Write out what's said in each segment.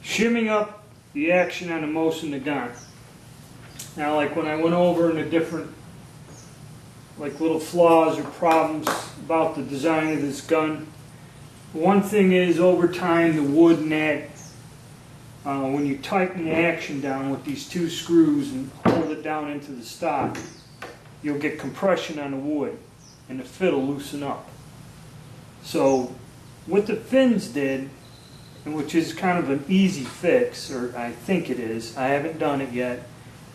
shimming up the action on the mosin nagant. Now, like when I went over in the different like little flaws or problems about the design of this gun, one thing is over time the wood and that, when you tighten the action down with these two screws and hold it down into the stock, you'll get compression on the wood and the fit will loosen up. So what the fins did, and which is kind of an easy fix, or I think it is, I haven't done it yet.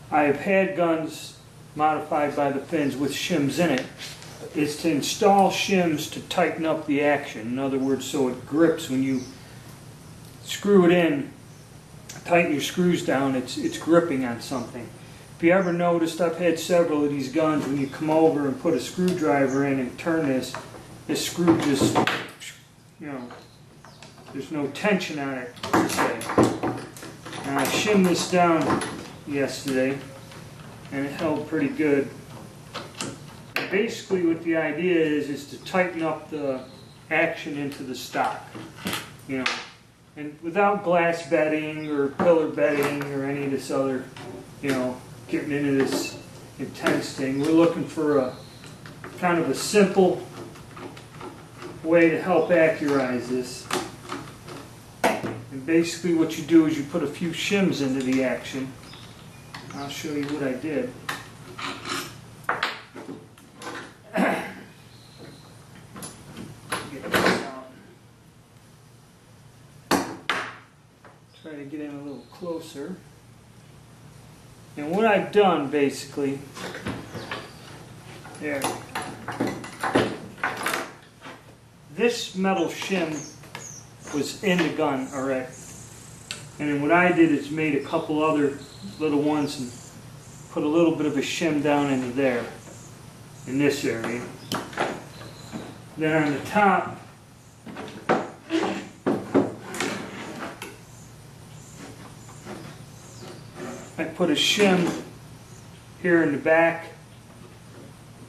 I've had guns modified by the fins with shims in it, is to install shims to tighten up the action. In other words, so it grips when you screw it in, tighten your screws down, it's gripping on something. If you ever noticed, I've had several of these guns, when you come over and put a screwdriver in and turn this screw just, you know, there's no tension on it, per se. And I shimmed this down yesterday, and it held pretty good. And basically what the idea is to tighten up the action into the stock, you know, and without glass bedding or pillar bedding or any of this other, you know, getting into this intense thing. We're looking for a kind of a simple way to help accurize this. And basically what you do is you put a few shims into the action. I'll show you what I did. Get this out. Try to get in a little closer. And what I've done basically, there, this metal shim was in the gun already. And then what I did is made a couple other little ones and put a little bit of a shim down into there, in this area. Then on the top, I put a shim here in the back.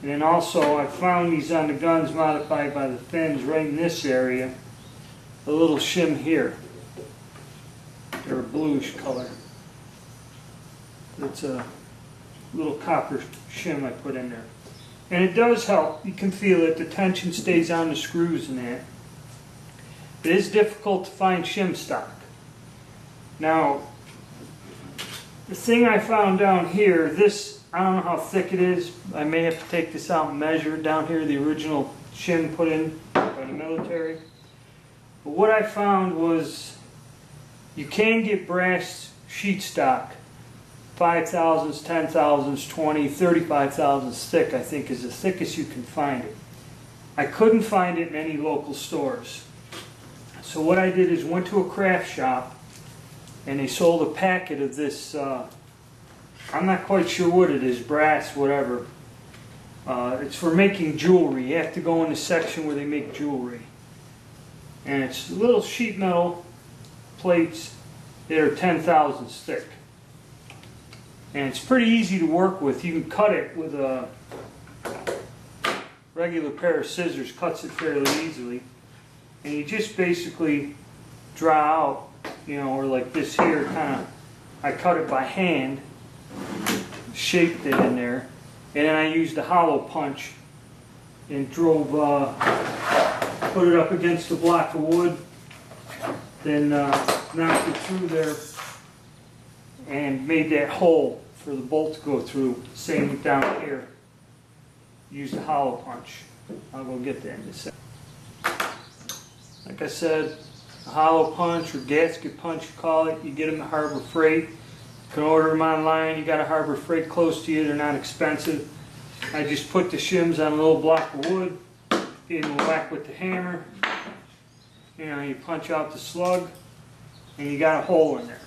And then also I found these on the guns modified by the fins right in this area, a little shim here. They're a bluish color. It's a little copper shim I put in there. And it does help. You can feel it. The tension stays on the screws and that. It is difficult to find shim stock. Now, the thing I found down here, this, I don't know how thick it is. I may have to take this out and measure it down here, the original shim put in by the military. But what I found was you can get brass sheet stock, 5,000s, 10,000s, 20, 35,000s thick, I think is the thickest you can find it. I couldn't find it in any local stores. So what I did is went to a craft shop and they sold a packet of this, I'm not quite sure what it is, brass, whatever. It's for making jewelry. You have to go in the section where they make jewelry. And it's little sheet metal plates that are 10,000s thick. And it's pretty easy to work with. You can cut it with a regular pair of scissors, cuts it fairly easily. And you just basically draw out, you know, or like this here, kind of, I cut it by hand, shaped it in there, and then I used a hollow punch and drove, put it up against a block of wood, then knocked it through there and made that hole for the bolt to go through. Same down here. Used a hollow punch. I'll go get that in a second. Like I said, a hollow punch or gasket punch, you call it. You get them at Harbor Freight. You can order them online. You got a Harbor Freight close to you. They're not expensive. I just put the shims on a little block of wood. Gave them a whack with the hammer. You know, you punch out the slug, and you got a hole in there.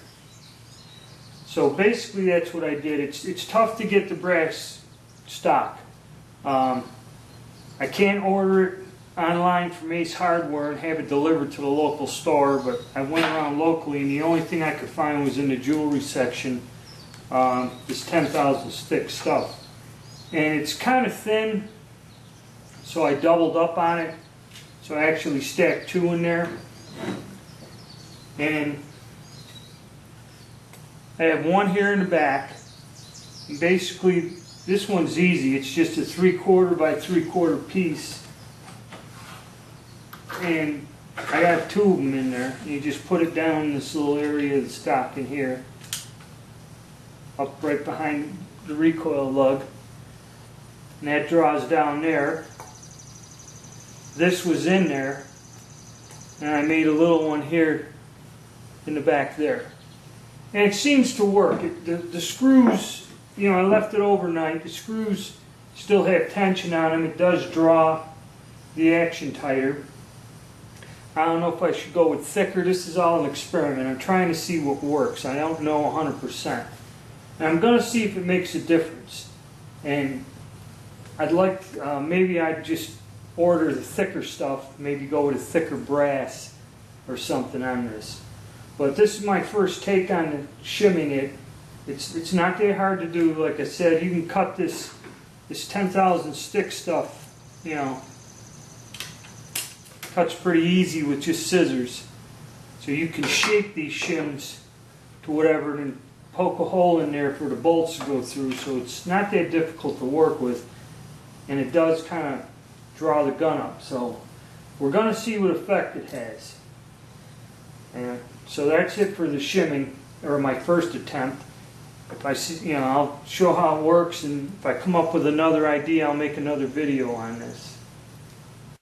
So basically, that's what I did. It's tough to get the brass stock. I can't order it online from Ace Hardware and have it delivered to the local store, but I went around locally and the only thing I could find was in the jewelry section, this 10,000s thick stuff. And it's kind of thin, so I doubled up on it. So I actually stacked two in there. And I have one here in the back. And basically, this one's easy. It's just a 3/4 by 3/4 piece. And I got 2 of them in there. You just put it down in this little area of the stock in here. Up right behind the recoil lug. And that draws down there. This was in there. And I made a little one here in the back there. And it seems to work. The screws, you know, I left it overnight. The screws still have tension on them. It does draw the action tighter. I don't know if I should go with thicker. This is all an experiment. I'm trying to see what works. I don't know 100%. And I'm going to see if it makes a difference. And I'd like, maybe I'd just order the thicker stuff, maybe go with a thicker brass or something on this. But this is my first take on shimming it. It's not that hard to do. Like I said, you can cut this 10,000 stick stuff, you know, cuts pretty easy with just scissors. So you can shape these shims to whatever and poke a hole in there for the bolts to go through. So it's not that difficult to work with, and it does kind of draw the gun up. So we're going to see what effect it has. And so that's it for the shimming, or my first attempt. If I see, you know, I'll show how it works, and if I come up with another idea, I'll make another video on this.